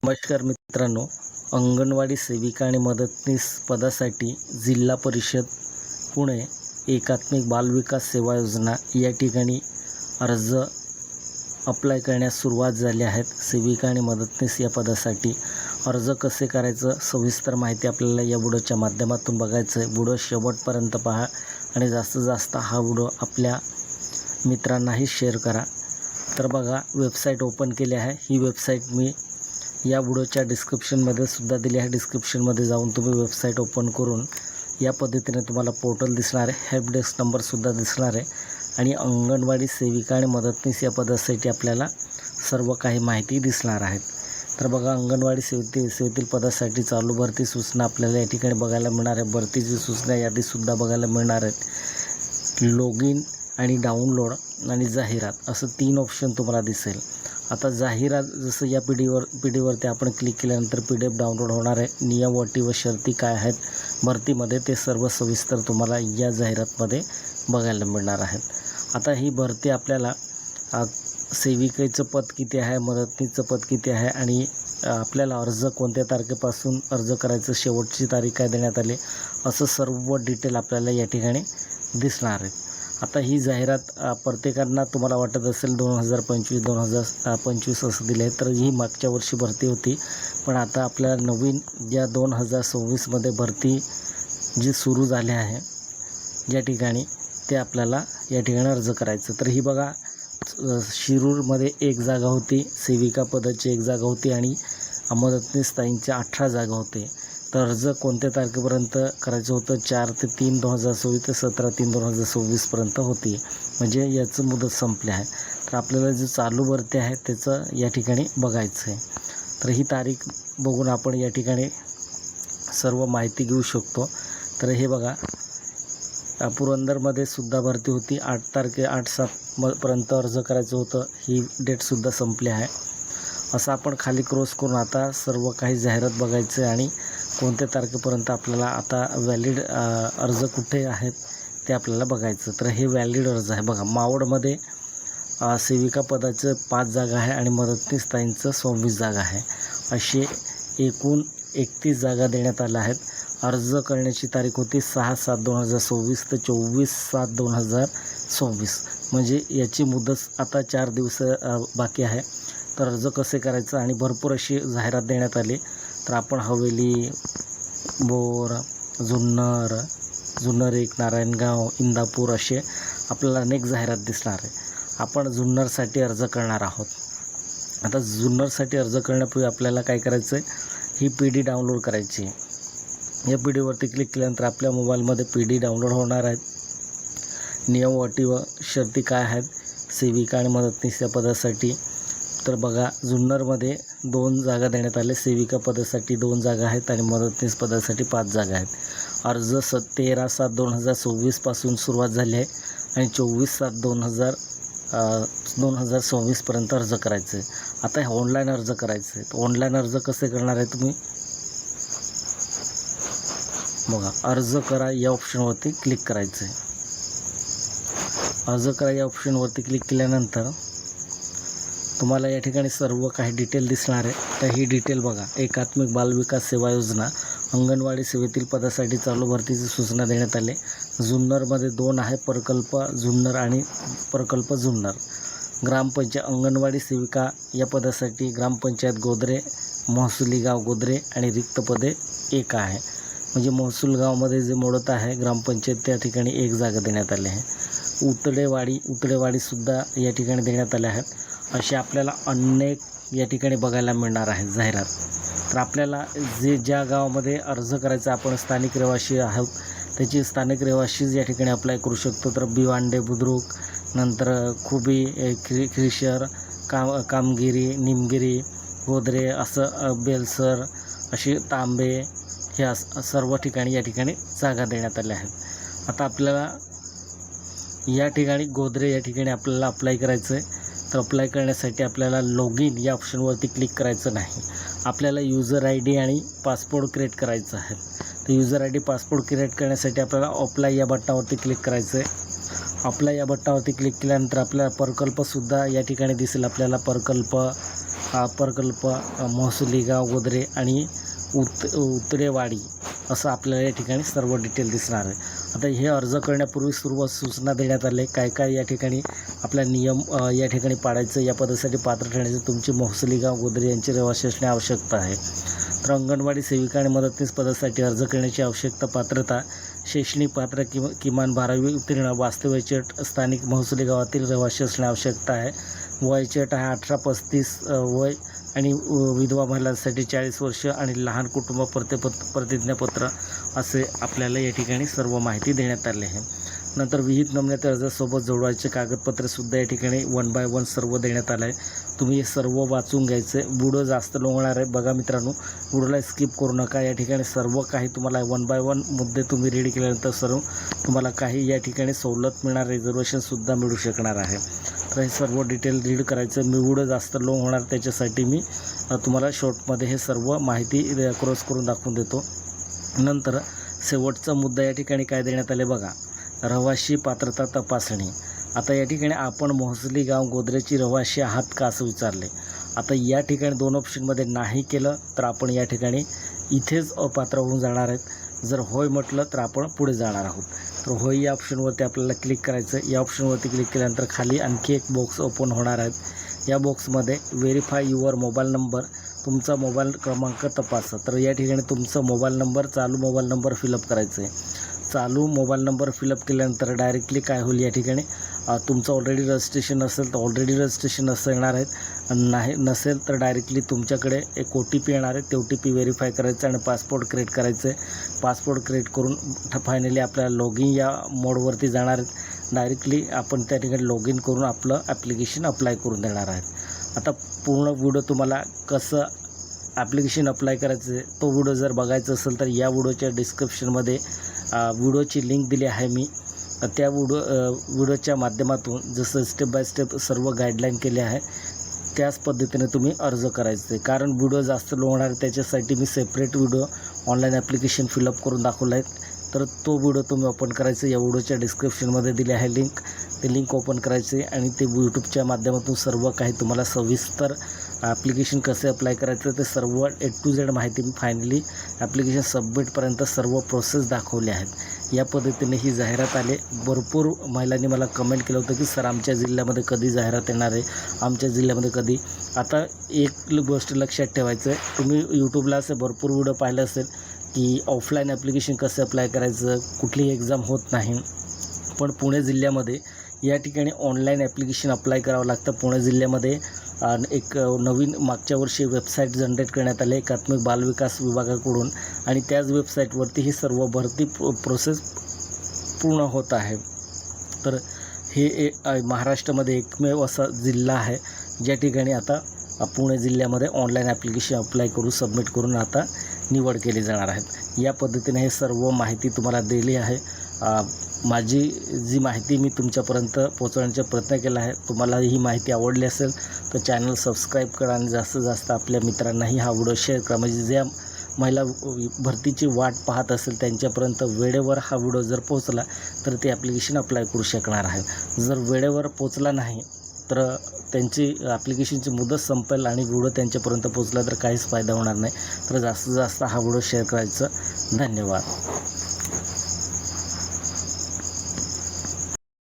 नमस्कार मित्रांनो, अंगणवाडी सेविका आणि मदतनीस पदासाठी जिल्हा परिषद पुणे एकात्मिक बालविकास सेवा योजना या ठिकाणी अर्ज अप्लाय करण्यास सुरुवात झाली आहेत. सेविका आणि मदतनीस या पदासाठी अर्ज कसे करायचं सविस्तर माहिती आपल्याला या व्हिडिओच्या माध्यमातून बघायचं आहे. व्हिडिओ शेवटपर्यंत पहा आणि जास्तीत जास्त हा व्हिडिओ आपल्या मित्रांनाही शेअर करा. तर बघा, वेबसाईट ओपन केली आहे. ही वेबसाईट मी या व्हिडिओच्या डिस्क्रिप्शनमध्ये सुद्धा दिली आहे. डिस्क्रिप्शनमध्ये जाऊन तुम्ही वेबसाईट ओपन करून या पद्धतीने तुम्हाला पोर्टल दिसणार आहे. हेल्प डेस्क नंबरसुद्धा दिसणार आहे आणि अंगणवाडी सेविका आणि मदतनीस या पदासाठी आपल्याला सर्व काही माहिती दिसणार आहेत. तर बघा, अंगणवाडी सेवेतील पदासाठी चालू भरती सूचना आपल्याला या ठिकाणी बघायला मिळणार आहे. भरतीची सूचना यादीसुद्धा बघायला मिळणार आहेत. लॉग इन आणि डाउनलोड आणि जाहिरात असं 3 ऑप्शन तुम्हाला दिसेल. आता जाहिरात जसं या पीडीवरती आपण क्लिक केल्यानंतर PDF डाउनलोड होणार आहे. नियम, अटी व शर्ती काय आहेत भरतीमध्ये ते सर्व सविस्तर तुम्हाला या जाहिरातमध्ये बघायला मिळणार आहेत. आता ही भरती आपल्याला सेविकेचं पद किती आहे, मदतनीसचं पद किती आहे आणि आपल्याला अर्ज कोणत्या तारखेपासून अर्ज करायचं, शेवटची तारीख काय देण्यात आली, असं सर्व डिटेल आपल्याला या ठिकाणी दिसणार आहे. आता ही जाहिरात प्रत्येकांना तुम्हाला वाटत असेल 2025 असं दिले आहे, तर ही मागच्या वर्षी भरती होती. पण आता आपल्याला नवीन या 2026मध्ये भरती जी सुरू झाली आहे ज्या ठिकाणी ते आपल्याला या ठिकाणी अर्ज करायचं. तर ही बघा, शिरूरमध्ये 1 जागा होती, सेविका पदाची 1 जागा होती आणि मदतनीस ताईंच्या 18 जागा होते. तर अर्ज कोणत्या तारखेपर्यंत करायचं होतं, 4 ते 3/2024 ते 17/3/2026पर्यंत होती. म्हणजे याचं मुदत संपली आहे. तर आपल्याला जे चालू भरती आहे त्याचं या ठिकाणी बघायचं आहे. तर ही तारीख बघून आपण या ठिकाणी सर्व माहिती घेऊ शकतो. तर हे बघा, पुरंदरमध्ये सुद्धा भरती होती. 8/7 अर्ज करायचं होतं. ही डेटसुद्धा संपली आहे. असं आपण खाली क्रॉस करून आता सर्व काही जाहिरात बघायचं आहे आणि कोणत्या तारखेपर्यंत आपल्याला आता व्हॅलिड अर्ज कुठे आहेत ते आपल्याला बघायचं. तर हे व्हॅलिड अर्ज आहे. बघा, मावळमध्ये सेविका पदाचं 5 जागा आहे आणि मदतनीस ताईंचं 26 जागा आहे. असे एकूण 31 जागा देण्यात आल्या आहेत. अर्ज करण्याची तारीख होती 6/7/2024 ते 24/7/2024. म्हणजे याची मुदत आता 4 दिवस बाकी आहे. तर अर्ज कसे करायचं आणि भरपूर अशी जाहिरात देण्यात आली. तर आपण हवेली, बोर, जुन्नर 1, नारायणगाव, इंदापूर असे आपल्याला अनेक जाहिरात दिसणार आहे. आपण जुन्नरसाठी अर्ज करणार आहोत. आता जुन्नरसाठी अर्ज करण्यापूर्वी आपल्याला काय करायचं आहे, ही PD डाउनलोड करायची आहे. या PDवरती क्लिक केल्यानंतर आपल्या मोबाईलमध्ये PD डाउनलोड होणार आहेत. नियम, अटी व शर्ती काय आहेत सेविका आणि मदतनीस या पदासाठी. तर बघा, जुन्नरमध्ये 2 जागा देण्यात आल्या. सेविका पदासाठी 2 जागा आहेत आणि मदतनीस पदासाठी 5 जागा आहेत. अर्ज 13/7/2024 पासून सुरुवात झाली आहे आणि 24/7/2024पर्यंत अर्ज करायचं आहे. आता हे ऑनलाईन अर्ज करायचं आहे. तर ऑनलाईन अर्ज कसे करणार आहे तुम्ही बघा, अर्ज करा या ऑप्शनवरती क्लिक करायचं आहे. अर्ज करा या ऑप्शनवरती क्लिक केल्यानंतर तुम्हाला या ठिकाणी सर्व काही डिटेल दिसणार आहे. तर ही डिटेल बघा, एकात्मिक बालविकास सेवा योजना अंगणवाडी सेवेतील पदासाठी चालू भरतीची सूचना देण्यात आली. जुन्नरमध्ये 2 आहे, प्रकल्प जुन्नर आणि प्रकल्प जुन्नर. ग्रामपंचायत अंगणवाडी सेविका या पदासाठी ग्रामपंचायत गोदरे, महसुली गाव गोदरे आणि रिक्त पदे 1 आहे. म्हणजे महसूल गावामध्ये जे मोडत आहे ग्रामपंचायत त्या ठिकाणी 1 जागा देण्यात आली आहे. उतडेवाडीसुद्धा या ठिकाणी देण्यात आले आहेत. असे आपल्याला अनेक या ठिकाणी बघायला मिळणार आहे जाहिरात. तर आपल्याला ज्या गावामध्ये अर्ज करायचा, आपण स्थानिक रहिवासी आहोत, त्याची स्थानिक रहिवासीच या ठिकाणी अप्लाय करू शकतो. तर भिवांडे, बुद्रुक, नंतर खुबी, क्रिशर, कामगिरी, निमगिरी, गोदरे, असं बेलसर, अशी तांबे, ह्या सर्व ठिकाणी या ठिकाणी जागा देण्यात आल्या आहेत. आता आपल्याला या ठिकाणी गोदरे या ठिकाणी आपल्याला अप्लाय करायचं आहे. तर अप्लाय करण्यासाठी आपल्याला लॉग इन या ऑप्शनवरती क्लिक करायचं नाही. आपल्याला युजर ID आणि पासपोर्ट क्रिएट करायचं आहे. तर युजर ID, पासपोर्ट क्रिएट करण्यासाठी आपल्याला अप्लाय या बटनावरती क्लिक करायचं आहे. आपल्या या बटनावरती क्लिक केल्यानंतर आपल्याला प्रकल्पसुद्धा या ठिकाणी दिसेल. आपल्याला प्रकल्प महसुली गाव गोदरे आणि उतरेवाडी असं आपल्याला या ठिकाणी सर्व डिटेल दिसणार आहे. आता हे अर्ज करण्यापूर्वी सर्व सूचना देण्यात आले काय काय या ठिकाणी आपला नियम या ठिकाणी पाळायचं. या पदासाठी पात्र ठरण्याचे तुमची महसुली गाव गोदरे यांची रहिवासी असणे आवश्यकता आहे. तर अंगणवाडी सेविका आणि मदतनीस पदासाठी अर्ज करण्याची आवश्यकता पात्रता शैक्षणिक पात्र किमान 12वी उत्तीर्ण वास्तव्याची अट स्थानिक महसुली गावातील रहिवासी असणे आवश्यकता आहे. वयाची अट आहे 18-35 वय आणि विधवा महिलांसाठी 40 वर्ष आणि लहान कुटुंब प्रतिज्ञापत्र असे आपल्याला या ठिकाणी सर्व माहिती देण्यात आली आहे. नंतर विहित नमुन्याच्या अर्जासोबत जोडवायचे कागदपत्रेसुद्धा या ठिकाणी 1 बाय 1 सर्व देण्यात आलं आहे. तुम्ही हे सर्व वाचून घ्यायचं आहे. व्हिडिओ जास्त लोंगणार आहे. बघा मित्रांनो, व्हिडिओला स्किप करू नका. या ठिकाणी सर्व काही तुम्हाला 1 बाय 1 मुद्दे तुम्ही रीड केल्यानंतर सर्व तुम्हाला काही या ठिकाणी सवलत मिळणार, रिझर्वेशनसुद्धा मिळू शकणार आहे. तर हे सर्व डिटेल रीड करायचं. मी व्हिडिओ जास्त लोंग होणार त्याच्यासाठी मी तुम्हाला शॉर्टमध्ये हे सर्व माहिती क्रॉस करून दाखवून देतो. नंतर शेवटचा मुद्दा या ठिकाणी काय देण्यात आले बघा, रहिवासी पात्रता तपासणी. आता या ठिकाणी आपण महसुली गाव गोदरेची रहिवासी आहात का असं विचारले. आता या ठिकाणी 2 ऑप्शनमध्ये नाही केलं तर आपण या ठिकाणी इथेच अपात्र होऊन जाणार आहेत. जर होय म्हटलं तर आपण पुढे जाणार आहोत. तर होय या ऑप्शनवरती आपल्याला क्लिक करायचं. या ऑप्शनवरती क्लिक केल्यानंतर खाली आणखी एक बॉक्स ओपन होणार आहेत. या बॉक्समध्ये व्हेरीफाय युअर मोबाईल नंबर, तुमचा मोबाईल क्रमांक तपासा. तर या ठिकाणी तुमचा मोबाईल नंबर, चालू मोबाईल नंबर फिलअप करायचं आहे. चालू मोबाईल नंबर फिलअप केल्यानंतर डायरेक्टली काय होईल, या ठिकाणी तुमचं ऑलरेडी रजिस्ट्रेशन असेल तर ऑलरेडी रजिस्ट्रेशन असं येणार आहेत. नाही नसेल तर डायरेक्टली तुमच्याकडे एक OTP येणार आहे. ते OTP व्हेरीफाय करायचं आणि पासपोर्ट क्रिएट करायचं आहे. पासपोर्ट क्रिएट करून फायनली आपल्याला लॉग इन या मोडवरती जाणार आहेत. डायरेक्टली आपण त्या ठिकाणी लॉग इन करून आपलं ॲप्लिकेशन अप्लाय करून देणार आहेत. आता पूर्ण व्हिडिओ तुम्हाला कसं ॲप्लिकेशन अप्लाय करायचं आहे तो व्हिडिओ जर बघायचा असेल तर या व्हिडिओच्या डिस्क्रिप्शनमध्ये व्हिडिओची लिंक दिली आहे मी. त्या व्हिडिओच्या माध्यमातून जसं स्टेप बाय स्टेप सर्व गाईडलाईन केले आहे त्याच पद्धतीने तुम्ही अर्ज करायचं आहे. कारण व्हिडिओ जास्त लोंगणार त्याच्यासाठी मी separate video online application fill up करून दाखवला आहे. तर तो व्हिडिओ तुम्ही ओपन करायचं. या व्हिडिओच्या डिस्क्रिप्शनमध्ये दिली आहे लिंक. ते लिंक ओपन करायचे आणि ते यूट्यूबच्या माध्यमातून सर्व काही तुम्हाला सविस्तर ॲप्लिकेशन कसे अप्लाय करायचं ते सर्व A to Z माहिती मी फायनली ॲप्लिकेशन सबमिटपर्यंत सर्व प्रोसेस दाखवले आहेत. या पद्धतीने ही जाहिरात आले. भरपूर महिलांनी मला कमेंट केलं होतं की सर आमच्या जिल्ह्यामध्ये कधी जाहिरात येणार आहे, आमच्या जिल्ह्यामध्ये कधी. आता एक गोष्ट लक्षात ठेवायचं आहे, तुम्ही यूट्यूबला असे भरपूर व्हिडिओ पाहिले असेल की ऑफलाईन ॲप्लिकेशन कसं अप्लाय करायचं, कुठलीही एक्झाम होत नाही. पण पुणे जिल्ह्यामध्ये या ठिकाणी ऑनलाईन ॲप्लिकेशन अप्लाय करावं लागतं. पुणे जिल्ह्यामध्ये एक नवीन मागच्या वर्षी वेबसाईट जनरेट करण्यात आले एकात्मिक बालविकास विभागाकडून आणि त्याच वेबसाईटवरती ही सर्व भरती प्रोसेस पूर्ण होत आहे. तर हे महाराष्ट्रामध्ये एकमेव असा जिल्हा आहे ज्या ठिकाणी आता पुणे जिल्ह्यामध्ये ऑनलाईन ॲप्लिकेशन अप्लाय करून सबमिट करून आता निवड केली जाणार आहेत. या पद्धतीने हे सर्व माहिती तुम्हाला दिली आहे. माझी जी माहिती मी तुमच्यापर्यंत पोहोचवण्याचा प्रयत्न केला आहे. तुम्हाला ही माहिती आवडली असेल तर चॅनल सबस्क्राईब करा आणि जास्तीत जास्त आपल्या मित्रांनाही हा व्हिडिओ शेअर करा. म्हणजे ज्या महिला भरतीची वाट पाहत असेल त्यांच्यापर्यंत वेळेवर हा व्हिडिओ जर पोहोचला तर ते ॲप्लिकेशन अप्लाय करू शकणार आहे. जर वेळेवर पोहोचला नाही तर त्यांची ॲप्लिकेशनची मुदत संपेल आणि व्हिडिओ त्यांच्यापर्यंत पोहोचला तर काहीच फायदा होणार नाही. तर जास्तीत जास्त हा व्हिडिओ शेअर करायचं. धन्यवाद.